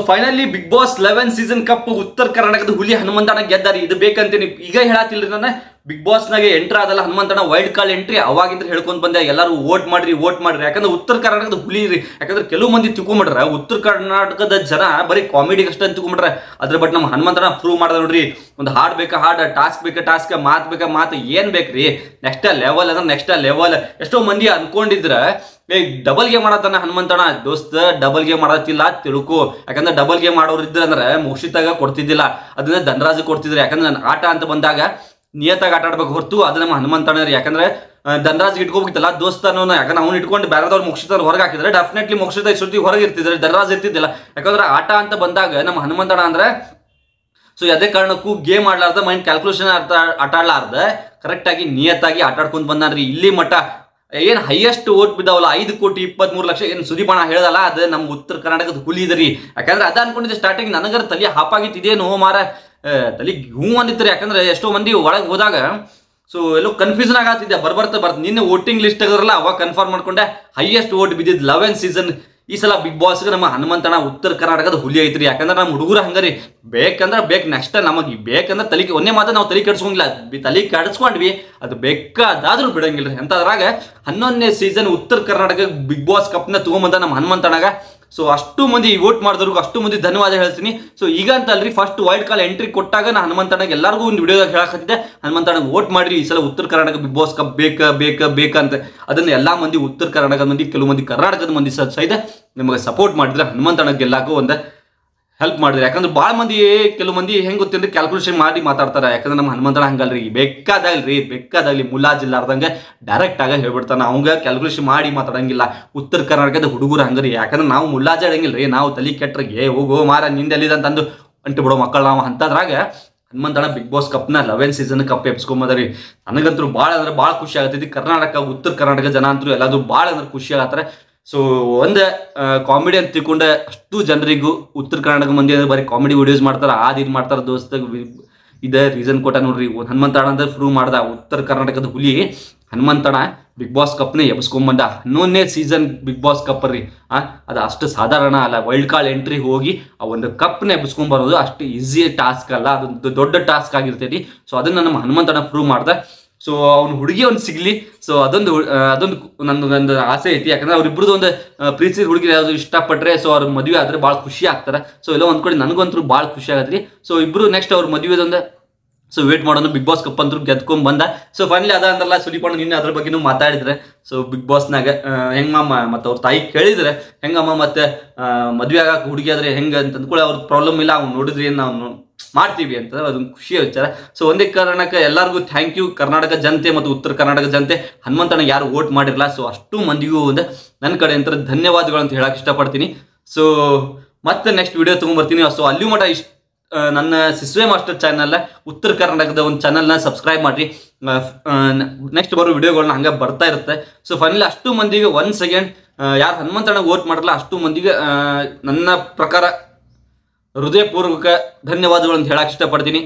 Finally Bigg Boss 11 season cup ಉತ್ತರ ಕರ್ನಾಟಕದ ಹುಲಿ ಹನುಮಂತಣ್ಣ ಗೆದ್ದಾರಿ. ಇದು ಬೇಕಂತೀನಿ ಈಗ ಹೇಳತ್ತಿಲ್ರಿ. ನಾನು ಬಿಗ್ ಬಾಸ್ ನಾಗೆ ಎಂಟ್ರ್ ಆದಲ್ಲ ಹನುಮಂತಣ್ಣ ವೈಲ್ಡ್ ಕಾರ್ಡ್ ಎಂಟ್ರಿ ಅವಾಗಿಂದ ಹೇಳ್ಕೊಂಡ್ ಬಂದೆ ಎಲ್ಲರೂ ವೋಟ್ ಮಾಡ್ರಿ ಯಾಕಂದ್ರೆ ಉತ್ತರ ಕರ್ನಾಟಕದ ಹುಲಿ ರೀ. ಯಾಕಂದ್ರೆ ಕೆಲವು ಮಂದಿ ತಿಳ್ಕೊಂಬಿಟ್ರ ಉತ್ತರ ಕರ್ನಾಟಕದ ಜನ ಬರೀ ಕಾಮಿಡಿಗೆ ಅಷ್ಟೇ ತಿಳ್ಕೊಂಬಿಟ್ರೆ. ಅದ್ರ ಬಟ್ ನಮ್ಮ ಹನುಮಂತಣ್ಣ ಪ್ರೂವ್ ಮಾಡ್ದ ನೋಡ್ರಿ. ಒಂದು ಹಾಡ್ ಬೇಕಾ ಹಾಡ್, ಟಾಸ್ಕ್ ಬೇಕಾ ಟಾಸ್ಕ್, ಮಾತ್ ಬೇಕಾ ಮಾತು, ಏನ್ ಬೇಕ್ರಿ ನೆಕ್ಸ್ಟ್ ಲೆವೆಲ್ ಅಂದ್ರೆ ನೆಕ್ಸ್ಟ್ ಲೆವೆಲ್. ಎಷ್ಟೋ ಮಂದಿ ಅನ್ಕೊಂಡಿದ್ರ ಡಬಲ್ ಗೇಮ್ ಮಾಡತ್ತಾನ ಹನುಮಂತಣ್ಣ. ದೋಸ್ತ ಡಬಲ್ ಗೇಮ್ ಮಾಡತ್ತಿಲ್ಲ ತಿಳ್ಕೊ. ಯಾಕಂದ್ರೆ ಡಬಲ್ ಗೇಮ್ ಮಾಡೋರು ಇದ್ರ ಅಂದ್ರೆ ಮುಕ್ಷಿತಾಗ ಕೊಡ್ತಿದ್ದಿಲ್ಲ, ಅದನ್ನ ಧನರಾಜ್ ಕೊಡ್ತಿದ್ರು. ಯಾಕಂದ್ರೆ ಆಟ ಅಂತ ಬಂದಾಗ ನಿಯತಾಗಿ ಆಟ ಆಡ್ಬೇಕು ಹೊರತು ಅದು ನಮ್ಮ ಹನುಮಂತಣ್ಣ ರೀ. ಯಾಕಂದ್ರೆ ಧನರಾಜ್ ಇಟ್ಕೋಬೇಕಿತ್ತಲ್ಲ ದೋಸ್ತನೋ, ಯಾಕಂದ್ರೆ ಅವ್ನು ಇಟ್ಕೊಂಡು ಬೇರೆದವ್ರು ಮುಕ್ಷಿತ ಹೊರಗೆ ಹಾಕಿದ್ರೆ ಡೆಫಿನೆಟ್ಲಿ ಮುಕ್ಷಿತ ಇಷ್ಟೊತ್ತಿಗೆ ಹೊರಗೆ ಇರ್ತಿದ್ರೆ, ಧನರಾಜ್ ಇರ್ತಿದ್ದಿಲ್ಲ. ಯಾಕಂದ್ರೆ ಆಟ ಅಂತ ಬಂದಾಗ ನಮ್ಮ ಹನುಮಂತಣ್ಣ ಅಂದ್ರೆ ಸೊ ಯಾವುದೇ ಕಾರಣಕ್ಕೂ ಗೇಮ್ ಆಡ್ಲಾರ್ದ, ಮೈಂಡ್ ಕ್ಯಾಲ್ಕುಲೇಷನ್ ಆಟ ಆಡ್ಲಾರ್ದ ಕರೆಕ್ಟ್ ಆಗಿ ನಿಯತ್ತಾಗಿ ಆಟ ಆಡ್ಕೊಂಡ್ ಬಂದಾನ್ರಿ. ಇಲ್ಲಿ ಮಟ್ಟ ಏನ್ ಹೈಯೆಸ್ಟ್ ಓಟ್ ಬಿದ್ದಾವಲ್ಲ 5,23,00,000 ಏನ್ ಸುದೀಪಣ್ಣ ಹೇಳದಲ್ಲ, ಅದು ನಮ್ಮ ಉತ್ತರ ಕರ್ನಾಟಕದ ಹುಲಿ ಇದರಿ. ಯಾಕಂದ್ರೆ ಅದ ಅನ್ಕೊಂಡಿದ್ದೆ ಸ್ಟಾರ್ಟಿಂಗ್ ನನಗರ ತಲೆ ಹಾಪಾಗಿತ್ತಿದೇನೋ ಮಾರ, ತಲೆ ಹೂ ಅಂದಿತ್ರಿ. ಯಾಕಂದ್ರೆ ಎಷ್ಟೋ ಮಂದಿ ಒಳಗೆ ಹೋದಾಗ ಸೊ ಎಲ್ಲೋ ಕನ್ಫ್ಯೂಷನ್ ಆಗತ್ತಿದ್ದೆ. ಬರ್ತ ನಿನ್ನೆ ವೋಟಿಂಗ್ ಲಿಸ್ಟ್ ಆಗಿರಲ್ಲ ಅವಾಗ ಕನ್ಫರ್ಮ್ ಮಾಡ್ಕೊಂಡೆ ಹೈಯೆಸ್ಟ್ ಓಟ್ ಬಿದ್ದಿದ್ದು 11 ಸೀಸನ್. ಈ ಸಲ ಬಿಗ್ ಬಾಸ್ಗೆ ನಮ್ಮ ಹನುಮಂತಣ್ಣ ಉತ್ತರ ಕರ್ನಾಟಕದ ಹುಲಿ ಐತ್ರಿ. ಯಾಕಂದ್ರೆ ನಮ್ಮ ಹುಡುಗರು ಹಂಗರಿ, ಬೇಕಂದ್ರೆ ನೆಕ್ಸ್ಟ್ ನಮಗೆ ಬೇಕಂದ್ರೆ ತಲೆ ಒಂದೇ ಮಾತ್ರ ನಾವು ತಲೆ ಕೆಡಿಸ್ಕೊಂಗಿಲ್ಲ, ತಲೆ ಕೆಡಿಸ್ಕೊಂಡ್ವಿ ಅದು ಬೇಕಾದಾದ್ರೂ ಬಿಡಂಗಿಲ್ಲ. ಎಂತದ್ರಾಗ 11ನೇ ಸೀಸನ್ ಉತ್ತರ ಕರ್ನಾಟಕ ಬಿಗ್ ಬಾಸ್ ಕಪ್ನ ತಗೊಂಬಂದ ನಮ್ಮ ಹನುಮಂತಣ್ಣಗ. ಸೊ ಅಷ್ಟು ಮಂದಿ ವೋಟ್ ಮಾಡಿದವ್ರಿಗೂ ಅಷ್ಟು ಮಂದಿ ಧನ್ಯವಾದ ಹೇಳ್ತೀನಿ. ಸೊ ಈಗ ಅಂತ ಅಲ್ರಿ, ಫಸ್ಟ್ ವೈಲ್ಡ್ ಕಾರ್ಡ್ ಎಂಟ್ರಿ ಕೊಟ್ಟಾಗ ನಾ ಹನುಮಂತಣ್ಣಗೆ ಎಲ್ಲರಿಗೂ ಒಂದು ವಿಡಿಯೋದಾಗ ಹೇಳಕತ್ತಿದ್ದೆ, ಹನುಮಂತಣ್ಣಗೆ ವೋಟ್ ಮಾಡ್ರಿ ಈ ಸಲ ಉತ್ತರ ಕರ್ನಾಟಕ ಬಿಗ್ ಬಾಸ್ ಕಪ್ ಬೇಕಂತ. ಅದನ್ನ ಎಲ್ಲಾ ಮಂದಿ ಉತ್ತರ ಕರ್ನಾಟಕದ ಮಂದಿ, ಕೆಲವು ಮಂದಿ ಕರ್ನಾಟಕದ ಮಂದಿ ಸಹಿತ ನಿಮಗೆ ಸಪೋರ್ಟ್ ಮಾಡಿದ್ರೆ ಹನುಮಂತಣ್ಣ ಗೆಲ್ಲಾಕು ಒಂದು ಹೆಲ್ಪ್ ಮಾಡಿದ್ರೆ. ಯಾಕಂದ್ರೆ ಭಾಳ ಮಂದಿ ಕೆಲವು ಮಂದಿ ಹೆಂಗೆ ಗೊತ್ತೇನ್ರಿ ಕ್ಯಾಲ್ಕುಲೇಷನ್ ಮಾಡಿ ಮಾತಾಡ್ತಾರೆ. ಯಾಕಂದ್ರೆ ನಮ್ಮ ಹನುಮಂತಣ್ಣ ಹಂಗಲ್ರಿ, ಬೇಕಾದಾಗಲಿ ಮುಲಾಜಿಲ್ಲಾರ್ದಂಗೆ ಡೈರೆಕ್ಟ್ ಆಗ ಹೇಳ್ಬಿಡ್ತಾನೆ. ಅವಂಗ ಕ್ಯಾಲ್ಕುಲೇಷನ್ ಮಾಡಿ ಮಾತಾಡಂಗಿಲ್ಲ. ಉತ್ತರ ಕರ್ನಾಟಕದ ಹುಡುಗರು ಹಂಗರಿ. ಯಾಕಂದ್ರೆ ನಾವು ಮುಲಾಜಾಡಂಗಿಲ್ರಿ, ನಾವು ತಲೆ ಕೆಟ್ಟರಿಗೆ ಹೋಗೋ ಮಾರ ನಿಂದೆಲ್ಲಿದಂತಂದು ಅಂಟು ಬಿಡೋ ಮಕ್ಕಳು ನಾವು. ಅಂತದ್ರಾಗ ಹನುಮಂತಣ್ಣ ಬಿಗ್ ಬಾಸ್ ಕಪ್ನ 11 ಸೀಸನ್ ಕಪ್ ಎಬ್ಸ್ಕೊಂಬದ್ರಿ. ನನಗಂತೂ ಭಾಳ ಅಂದ್ರೆ ಭಾಳ ಖುಷಿ ಆಗತ್ತೈತಿ. ಕರ್ನಾಟಕ ಉತ್ತರ ಕರ್ನಾಟಕ ಜನ ಅಂತೂ ಎಲ್ಲಾದ್ರೂ ಭಾಳ ಅಂದ್ರೆ ಖುಷಿ ಆಗತ್ತಾರೆ. ಸೊ ಒಂದು ಕಾಮಿಡಿ ಅಂತ ತಿಳ್ಕೊಂಡೆ ಅಷ್ಟು ಜನರಿಗೂ ಉತ್ತರ ಕರ್ನಾಟಕ ಮಂದಿ ಅಂದ್ರೆ ಬರೀ ಕಾಮಿಡಿ ವಿಡಿಯೋಸ್ ಮಾಡ್ತಾರೆ, ಇದು ಮಾಡ್ತಾರೆ ದೋಸ್ತ. ಇದೇ ರೀಸನ್ ಕೊಟ್ಟ ನೋಡ್ರಿ, ಹನುಮಂತಣ್ಣ ಅಂದ್ರೆ ಪ್ರೂವ್ ಮಾಡ್ದ ಉತ್ತರ ಕರ್ನಾಟಕದ ಹುಲಿ ಹನುಮಂತಣ್ಣ ಬಿಗ್ ಬಾಸ್ ಕಪ್ನೇ ಎಬ್ಸ್ಕೊಂಬಂದ. 11ನೇ ಸೀಸನ್ ಬಿಗ್ ಬಾಸ್ ಕಪ್ ರೀ. ಅದು ಅಷ್ಟು ಸಾಧಾರಣ ಅಲ್ಲ. ವೈಲ್ಡ್ ಕಾರ್ಡ್ ಎಂಟ್ರಿ ಹೋಗಿ ಆ ಒಂದು ಕಪ್ನ ಎಬ್ಸ್ಕೊಂಬರೋದು ಅಷ್ಟು ಈಸಿ ಟಾಸ್ಕ್ ಅಲ್ಲ, ಅದೊಂದು ದೊಡ್ಡ ಟಾಸ್ಕ್ ಆಗಿರ್ತೈತಿ. ಸೊ ಅದನ್ನ ನಮ್ಮ ಹನುಮಂತಣ್ಣ ಪ್ರೂವ್ ಮಾಡ್ದ. ಸೊ ಅವ್ನ ಹುಡುಗಿ ಒಂದು ಸಿಗ್ಲಿ, ಸೊ ಅದೊಂದು ನಂದು ಆಸೆ ಐತಿ. ಯಾಕಂದ್ರೆ ಅವ್ರಿಬ್ರದ್ದು ಒಂದು ಪ್ರೀತಿ ಹುಡುಗಿ ಯಾವ್ದು ಇಷ್ಟಪಟ್ರೆ ಸೊ ಅವ್ರ ಮದುವೆ ಆದ್ರೆ ಭಾಳ ಖುಷಿ ಆಗ್ತಾರೆ. ಸೊ ಎಲ್ಲೋ ಒಂದ್ ಕಡೆ ನನಗಂತೂ ಭಾಳ ಖುಷಿ ಆಗತ್ರಿ. ಸೊ ಇಬ್ರು ನೆಕ್ಸ್ಟ್ ಅವ್ರ ಮದುವೆದೊಂದು ಸೊ ವೇಟ್ ಮಾಡೋಣ. ಬಿಗ್ ಬಾಸ್ ಕಪ್ ಅಂತೂ ಗೆದ್ಕೊಂಡ್ ಬಂದ. ಸೊ ಫೈನಲಿ ಅದ ಅಂದ್ರಲ್ಲ ಸುದೀಪಣ್ಣ ನಿನ್ನೆ ಅದ್ರ ಬಗ್ಗೆನೂ ಮಾತಾಡಿದ್ರೆ. ಸೊ ಬಿಗ್ ಬಾಸ್ನಾಗ ಹೆಂಗಮ್ಮ ಮತ್ತೆ ಅವ್ರ ತಾಯಿ ಕೇಳಿದ್ರೆ ಹೆಂಗಮ್ಮ ಮತ್ತೆ ಮದುವೆ ಆಗಾಕ ಹುಡುಗಿ ಆದ್ರೆ ಹೆಂಗ ಅಂತ ಅಂದ್ಕೊಳ್ಳಿ ಅವ್ರ ಪ್ರಾಬ್ಲಮ್ ಇಲ್ಲ, ಅವ್ನು ನೋಡಿದ್ರಿ ನಾವು ಮಾಡ್ತೀವಿ ಅಂತ ಅದೊಂದು ಖುಷಿಯ ವಿಚಾರ. ಸೊ ಒಂದೇ ಕಾರಣಕ್ಕೆ ಎಲ್ಲರಿಗೂ ಥ್ಯಾಂಕ್ ಯು ಕರ್ನಾಟಕ ಜನತೆ ಮತ್ತು ಉತ್ತರ ಕರ್ನಾಟಕ ಜನತೆ. ಹನುಮಂತಣ್ಣ ಯಾರು ವೋಟ್ ಮಾಡಿರಲ್ಲ, ಸೊ ಅಷ್ಟು ಮಂದಿಗೂ ಒಂದು ನನ್ನ ಕಡೆ ಅಂತ ಧನ್ಯವಾದಗಳು ಅಂತ ಹೇಳಕ್ ಇಷ್ಟಪಡ್ತೀನಿ. ಸೊ ಮತ್ತೆ ನೆಕ್ಸ್ಟ್ ವಿಡಿಯೋ ತೊಗೊಂಡ್ಬರ್ತೀನಿ. ಸೊ ಅಲ್ಲಿ ಮಟ ನನ್ನ ಸಿಸ್ವೆ ಮಾಸ್ಟರ್ ಚಾನಲ್ ಉತ್ತರ ಕರ್ನಾಟಕದ ಒಂದು ಚಾನಲ್ನ ಸಬ್ಸ್ಕ್ರೈಬ್ ಮಾಡಿರಿ. ನೆಕ್ಸ್ಟ್ ಬರೋ ವಿಡಿಯೋಗಳನ್ನ ಹಂಗೆ ಬರ್ತಾ ಇರುತ್ತೆ. ಸೊ ಫೈನಲಿ ಅಷ್ಟು ಮಂದಿಗೆ ಒನ್ಸ್ ಅಗೇನ್ ಯಾರು ಹನುಮಂತಣ್ಣ ವೋಟ್ ಮಾಡಲ್ಲ ಅಷ್ಟು ಮಂದಿಗೆ ನನ್ನ ಪ್ರಕಾರ ಹೃದಯಪೂರ್ವಕ ಧನ್ಯವಾದಗಳು ಅಂತ ಹೇಳಕ್ ಇಷ್ಟಪಡ್ತೀನಿ.